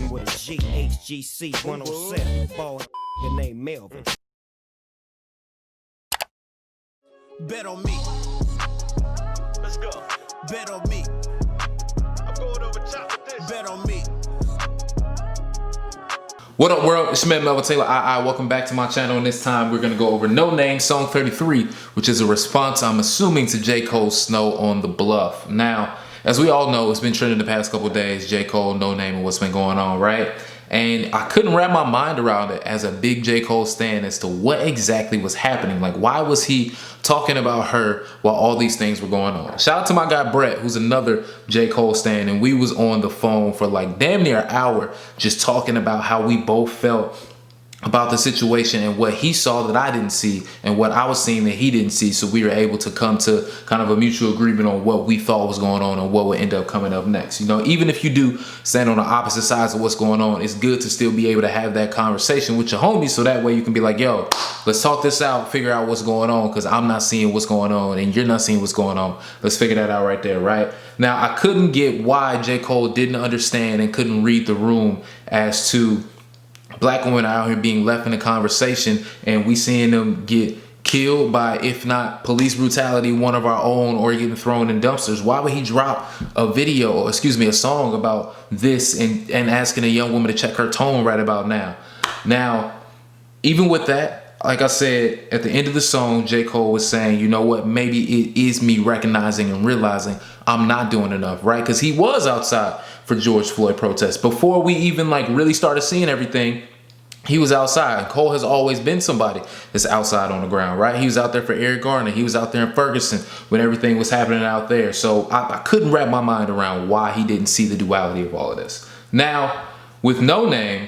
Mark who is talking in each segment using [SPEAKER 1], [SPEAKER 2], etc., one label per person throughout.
[SPEAKER 1] Noname with a G, HGC 107. Ball name Melvin.
[SPEAKER 2] Bet on me. Let's go. Bet on me. I'm going over top with this. Bet on me.
[SPEAKER 3] What up, world? It's your man Melvin Taylor. Welcome back to my channel. And this time we're gonna go over Noname song 33, which is a response, I'm assuming, to J. Cole's Snow on the Bluff. Now, as we all know, it's been trending the past couple of days, J. Cole, Noname, and what's been going on, right? And I couldn't wrap my mind around it as a big J. Cole stan as to what exactly was happening. Like, why was he talking about her while all these things were going on? Shout out to my guy Brett, who's another J. Cole stan, and we was on the phone for like damn near an hour just talking about how we both felt about the situation and what he saw that I didn't see and what I was seeing that he didn't see. So we were able to come to kind of a mutual agreement on what we thought was going on and what would end up coming up next. You know, even if you do stand on the opposite sides of what's going on, it's good to still be able to have that conversation with your homies, so that way you can be like, yo, let's talk this out, figure out what's going on, because I'm not seeing what's going on and you're not seeing what's going on. Let's figure that out right there, right? Now, I couldn't get why J. Cole didn't understand and couldn't read the room as to black women out here being left in a conversation and we seeing them get killed by, if not police brutality, one of our own, or getting thrown in dumpsters. Why would he drop a video, or excuse me, a song about this and asking a young woman to check her tone right about now? Now, even with that, like I said, at the end of the song, J. Cole was saying, you know what, maybe it is me recognizing and realizing I'm not doing enough, right? Because he was outside for George Floyd protests. Before we even like really started seeing everything, he was outside. Cole has always been somebody that's outside on the ground, right? He was out there for Eric Garner. He was out there in Ferguson when everything was happening out there. So I couldn't wrap my mind around why he didn't see the duality of all of this. Now, with Noname,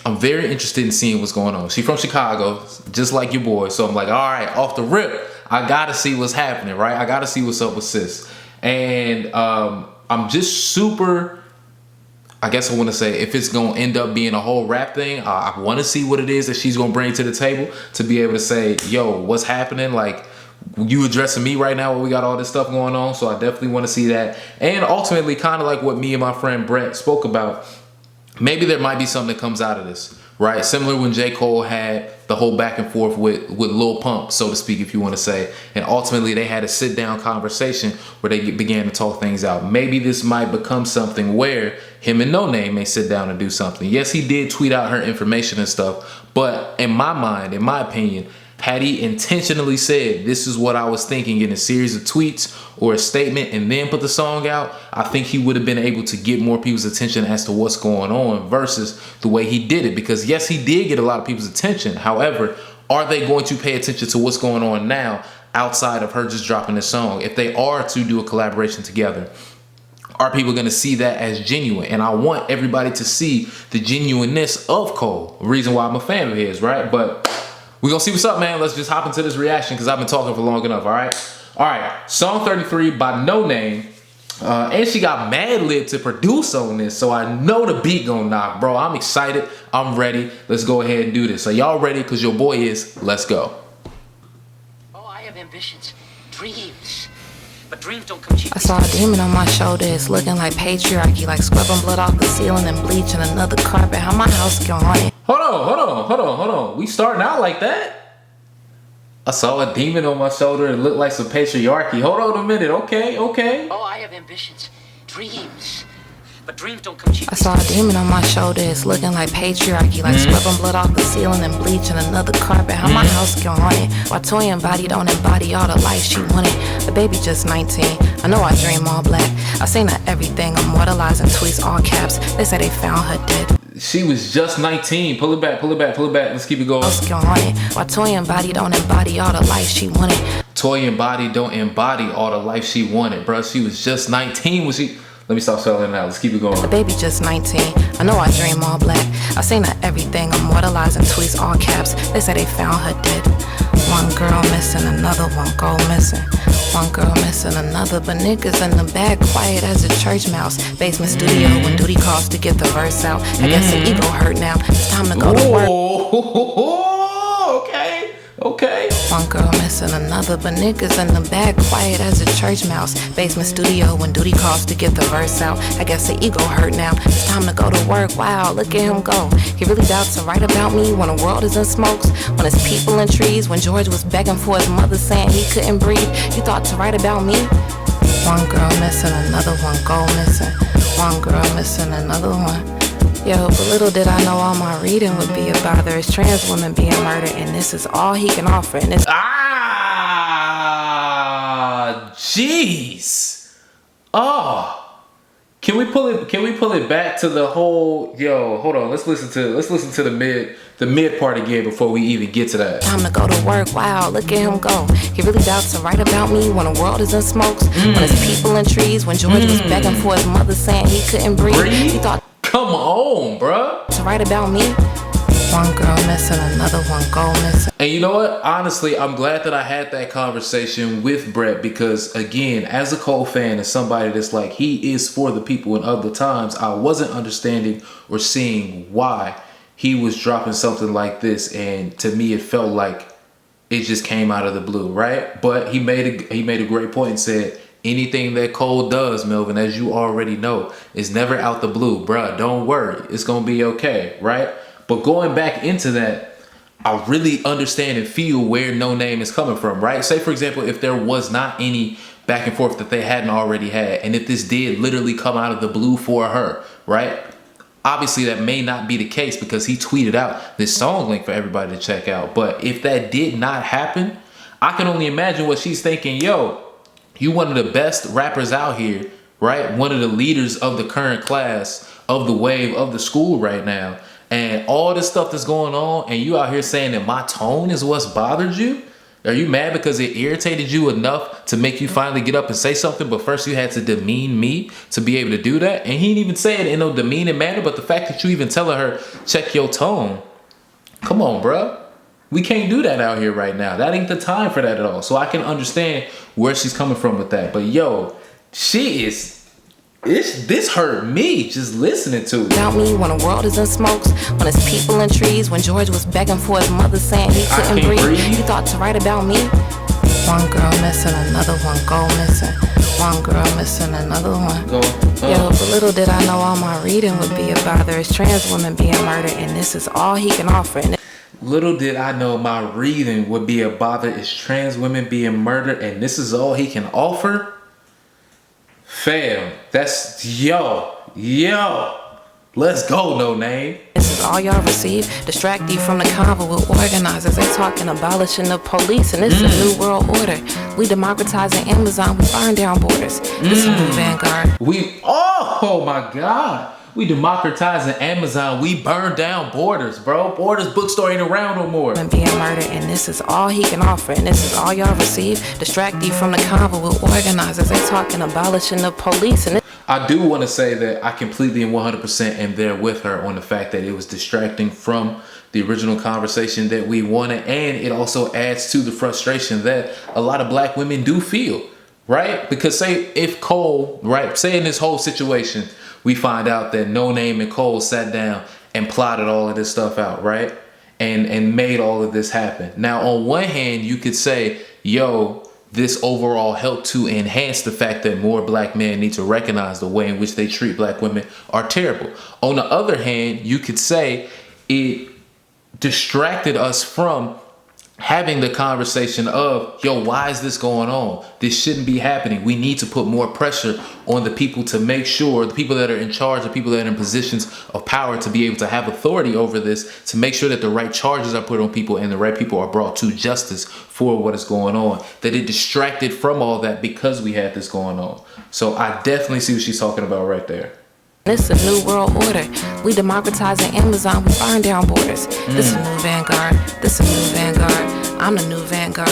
[SPEAKER 3] I'm very interested in seeing what's going on. She's from Chicago, just like your boy. So I'm like, all right, off the rip, I gotta see what's happening, right? I gotta see what's up with sis. And I'm just super, I guess I want to say, if it's going to end up being a whole rap thing, I want to see what it is that she's going to bring to the table to be able to say, yo, what's happening? Like, you addressing me right now when we got all this stuff going on. So I definitely want to see that. And ultimately, kind of like what me and my friend Brett spoke about, maybe there might be something that comes out of this, right? Similar when J. Cole had the whole back and forth with Lil Pump, so to speak, if you want to say. And ultimately, they had a sit-down conversation where they began to talk things out. Maybe this might become something where him and Noname may sit down and do something. Yes, he did tweet out her information and stuff, but in my mind, in my opinion, had he intentionally said, this is what I was thinking in a series of tweets or a statement and then put the song out, I think he would have been able to get more people's attention as to what's going on versus the way he did it. Because yes, he did get a lot of people's attention. However, are they going to pay attention to what's going on now outside of her just dropping the song? If they are to do a collaboration together, are people going to see that as genuine? And I want everybody to see the genuineness of Cole. Reason why I'm a fan of his, right? But we're going to see what's up, man. Let's just hop into this reaction because I've been talking for long enough, all right? All right, song 33 by Noname. And she got Mad Lib to produce on this, so I know the beat gonna knock, bro. I'm excited. I'm ready. Let's go ahead and do this. So y'all ready? Because your boy is. Let's go.
[SPEAKER 4] Oh, I have ambitions, dreams. But dreams don't come cheap.
[SPEAKER 5] I saw a demon on my shoulder. It's looking like patriarchy, like scrubbing blood off the ceiling and bleaching another carpet. How my house get haunted.
[SPEAKER 3] Hold on. We starting out like that? I saw a demon on my shoulder. It looked like some patriarchy. Hold on a minute. Okay.
[SPEAKER 4] Oh, I have ambitions, dreams. But dreams don't come cheap.
[SPEAKER 5] I saw a demon on my shoulder. It's looking like patriarchy, like scrubbing blood off the ceiling and bleaching another carpet. How my house get haunted. While toy and body don't embody all the life she wanted. The baby just 19. I know I dream all black. I seen her everything. Immortalizing tweets all caps. They say they found her dead.
[SPEAKER 3] She was just 19. Pull it back. Let's keep it going.
[SPEAKER 5] While toy and body don't embody all the life she wanted.
[SPEAKER 3] Toy and body don't embody all the life she wanted, bro. She was just 19. Was she? Let me stop spelling it out. Let's keep it going.
[SPEAKER 5] The baby just 19. I know I dream all black. I seen her everything. Immortalizing tweets all caps. They say they found her dead. One girl missing, another one go missing. One girl missing another, but niggas in the back quiet as a church mouse. Basement studio when duty calls to get the verse out. I guess the ego hurt now. It's time to go to work.
[SPEAKER 3] Okay. Okay.
[SPEAKER 5] One girl missing another, but niggas in the back quiet as a church mouse. Basement studio when duty calls to get the verse out. I guess the ego hurt now. It's time to go to work. Wow, look at him go. He really doubts to write about me when the world is in smokes. When it's people in trees. When George was begging for his mother saying he couldn't breathe. You thought to write about me? One girl missing, another one go missing. One girl missing, another one. Yo, but little did I know all my reading would be about there is trans women being murdered, and this is all he can offer. And it's
[SPEAKER 3] jeez. Oh. Can we pull it back to the whole, yo, hold on, let's listen to the mid part again before we even get to that.
[SPEAKER 5] Time to go to work. Wow, look at him go. He really doubts to write about me when the world is in smokes. When it's people in trees. When George was begging for his mother saying he couldn't breathe. He thought,
[SPEAKER 3] come on, bruh.
[SPEAKER 5] To write about me. One girl missing, another one go missing.
[SPEAKER 3] And you know what? Honestly, I'm glad that I had that conversation with Brett because, again, as a Cole fan and somebody that's like, he is for the people, and other times I wasn't understanding or seeing why he was dropping something like this. And to me, it felt like it just came out of the blue, right? But he made a great point and said, anything that Cole does, Melvin, as you already know, is never out the blue. Bruh, don't worry. It's going to be okay, right? But going back into that, I really understand and feel where Noname is coming from, right? Say, for example, if there was not any back and forth that they hadn't already had, and if this did literally come out of the blue for her, right? Obviously, that may not be the case because he tweeted out this song link for everybody to check out. But if that did not happen, I can only imagine what she's thinking. Yo, you one of the best rappers out here, right? One of the leaders of the current class, of the wave, of the school right now. And all this stuff that's going on, and you out here saying that my tone is what's bothered you? Are you mad because it irritated you enough to make you finally get up and say something, but first you had to demean me to be able to do that? And he didn't even say it in no demeaning manner, but the fact that you even telling her, check your tone. Come on, bruh. We can't do that out here right now. That ain't the time for that at all. So I can understand where she's coming from with that. But yo, this hurt me just listening to it.
[SPEAKER 5] About me when the world is in smokes. When it's people in trees. When George was begging for his mother saying he couldn't breathe. You thought to write about me? One girl missing, another one go missing. One girl missing, another one. Yo, but little did I know all my reading would be about there is trans women being murdered, and this is all he can offer. And
[SPEAKER 3] little did I know my reading would be a bother is trans women being murdered, and this is all he can offer? Fam, that's yo. Let's go, Noname.
[SPEAKER 5] This is all y'all receive. Distract you from the convo with organizers. They talking abolishing the police, and this is a new world order. We democratizing Amazon. We burn down borders. This is a new vanguard.
[SPEAKER 3] Oh my God. We democratizing Amazon. We burn down borders, bro. Borders bookstore ain't around no more.
[SPEAKER 5] And being murdered, and this is all he can offer, and this is all y'all receive. Distract you from the convo with organizers. They talking abolishing the police, and
[SPEAKER 3] I do want to say that I completely and 100% am there with her on the fact that it was distracting from the original conversation that we wanted, and it also adds to the frustration that a lot of black women do feel, right? Because say if Cole, right, say in this whole situation, we find out that Noname and Cole sat down and plotted all of this stuff out, right? And made all of this happen. Now, on one hand, you could say, yo, this overall helped to enhance the fact that more black men need to recognize the way in which they treat black women are terrible. On the other hand, you could say it distracted us from having the conversation of, yo, why is this going on? This shouldn't be happening. We need to put more pressure on the people to make sure, the people that are in charge, the people that are in positions of power to be able to have authority over this, to make sure that the right charges are put on people and the right people are brought to justice for what is going on. That it distracted from all that because we had this going on. So I definitely see what she's talking about right there.
[SPEAKER 5] This is a new world order. We democratizing Amazon. We burn down borders. This is a new vanguard. This is a new vanguard. I'm the new vanguard.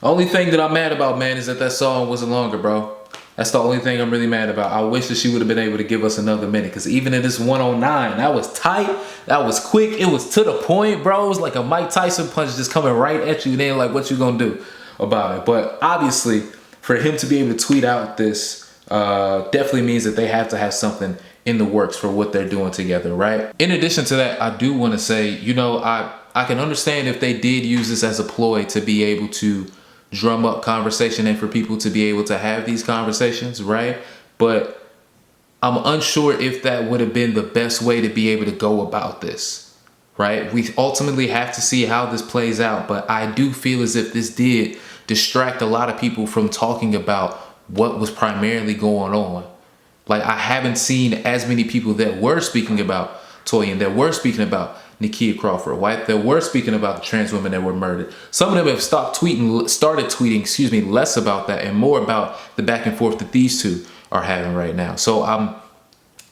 [SPEAKER 3] Only thing that I'm mad about, man, is that song wasn't longer, bro. That's the only thing I'm really mad about. I wish that she would have been able to give us another minute, because even in this 109, that was tight. That was quick. It was to the point, bro. It was like a Mike Tyson punch just coming right at you. And then like, what you gonna do about it? But obviously, for him to be able to tweet out this definitely means that they have to have something in the works for what they're doing together, right? In addition to that, I do want to say, you know, I I can understand if they did use this as a ploy to be able to drum up conversation and for people to be able to have these conversations, right? But I'm unsure if that would have been the best way to be able to go about this, right? We ultimately have to see how this plays out, but I do feel as if this did distract a lot of people from talking about what was primarily going on. Like, I haven't seen as many people that were speaking about Toyin, that were speaking about Nakia Crawford, right? That were speaking about the trans women that were murdered. Some of them have started tweeting, less about that and more about the back and forth that these two are having right now. So I'm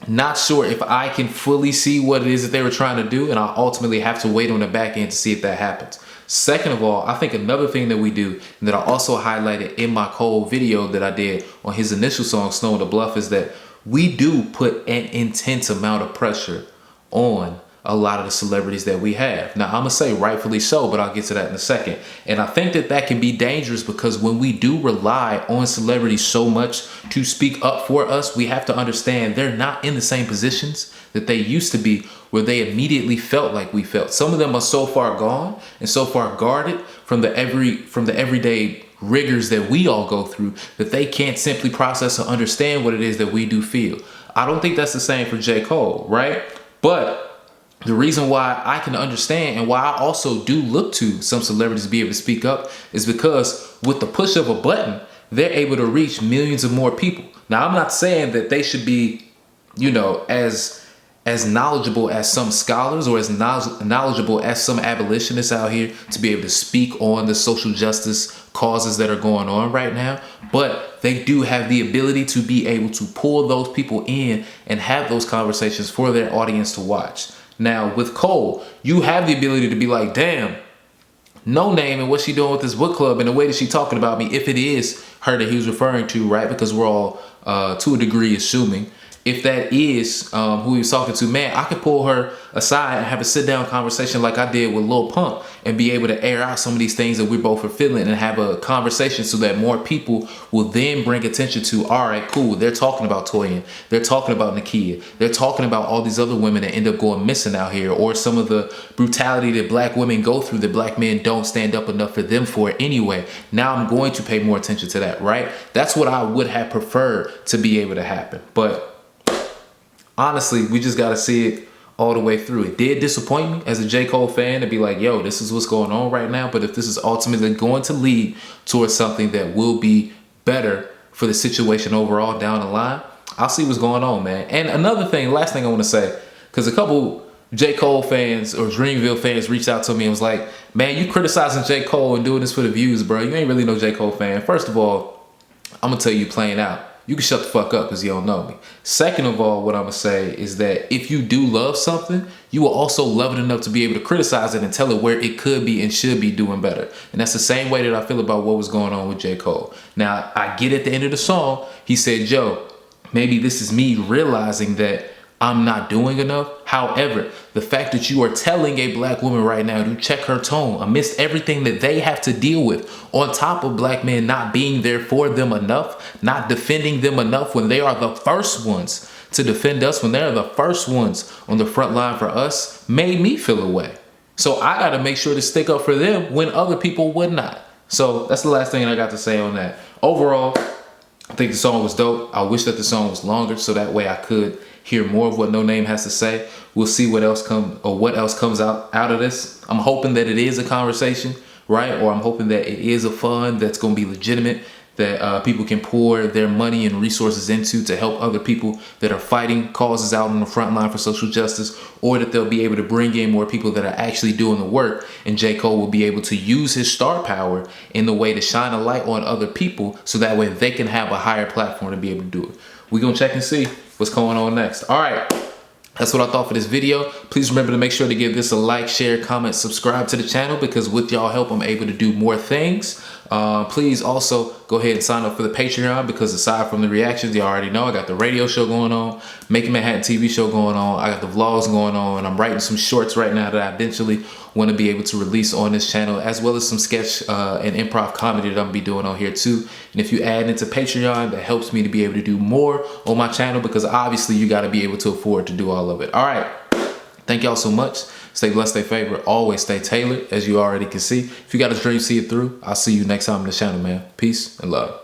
[SPEAKER 3] not sure if I can fully see what it is that they were trying to do, and I ultimately have to wait on the back end to see if that happens. Second of all, I think another thing that we do, and that I also highlighted in my Cole video that I did on his initial song, Snow on the Bluff, is that we do put an intense amount of pressure on a lot of the celebrities that we have. Now, I'm gonna say rightfully so, but I'll get to that in a second. And I think that that can be dangerous because when we do rely on celebrities so much to speak up for us, we have to understand they're not in the same positions that they used to be, where they immediately felt like we felt. Some of them are so far gone and so far guarded from the everyday rigors that we all go through that they can't simply process or understand what it is that we do feel. I don't think that's the same for J. Cole, right? But the reason why I can understand and why I also do look to some celebrities to be able to speak up is because with the push of a button, they're able to reach millions of more people. Now, I'm not saying that they should be, you know, as knowledgeable as some scholars or as knowledgeable as some abolitionists out here to be able to speak on the social justice causes that are going on right now, but they do have the ability to be able to pull those people in and have those conversations for their audience to watch. Now, with Cole, you have the ability to be like, damn, Noname and what she doing with this book club and the way that she talking about me, if it is her that he was referring to, right? Because we're all, to a degree, assuming. If that is who he was talking to, man, I could pull her aside and have a sit-down conversation like I did with Lil Pump and be able to air out some of these things that we both are feeling and have a conversation so that more people will then bring attention to, all right, cool, they're talking about Toyin, they're talking about Nakia, they're talking about all these other women that end up going missing out here, or some of the brutality that black women go through that black men don't stand up enough for them for anyway. Now I'm going to pay more attention to that, right? That's what I would have preferred to be able to happen. But honestly, we just got to see it all the way through. It did disappoint me as a J. Cole fan to be like, yo, this is what's going on right now. But if this is ultimately going to lead towards something that will be better for the situation overall down the line, I'll see what's going on, man. And another thing, last thing I want to say, because a couple J. Cole fans or Dreamville fans reached out to me and was like, man, you criticizing J. Cole and doing this for the views, bro. You ain't really no J. Cole fan. First of all, I'm going to tell you plain out. You can shut the fuck up because you don't know me. Second of all, what I'm going to say is that if you do love something, you will also love it enough to be able to criticize it and tell it where it could be and should be doing better. And that's the same way that I feel about what was going on with J. Cole. Now, I get at the end of the song, he said, Joe, maybe this is me realizing that I'm not doing enough. However, the fact that you are telling a black woman right now to check her tone amidst everything that they have to deal with, on top of black men not being there for them enough, not defending them enough when they are the first ones to defend us, when they're the first ones on the front line for us, made me feel away. So I got to make sure to stick up for them when other people would not. So that's the last thing I got to say on that. Overall, I think the song was dope. I wish that the song was longer so that way I could hear more of what Noname has to say. We'll see what else comes out of this. I'm hoping that it is a conversation, right? Or I'm hoping that it is a fund that's going to be legitimate, that people can pour their money and resources into to help other people that are fighting causes out on the front line for social justice, or that they'll be able to bring in more people that are actually doing the work, and J. Cole will be able to use his star power in the way to shine a light on other people so that way they can have a higher platform to be able to do it. We're going to check and see what's going on next. All right. That's what I thought for this video. Please remember to make sure to give this a like, share, comment, subscribe to the channel, because with y'all help, I'm able to do more things. Please also go ahead and sign up for the Patreon, because aside from the reactions, you already know I got the radio show going on, Making Manhattan TV show going on, I got the vlogs going on, and I'm writing some shorts right now that I eventually want to be able to release on this channel, as well as some sketch and improv comedy that I'm gonna be doing on here too. And if you add into Patreon, that helps me to be able to do more on my channel, because obviously you got to be able to afford to do all of it. All right, Thank y'all so much. Stay blessed, stay favored, always stay tailored, as you already can see. If you got a dream, see it through. I'll see you next time on the channel, man. Peace and love.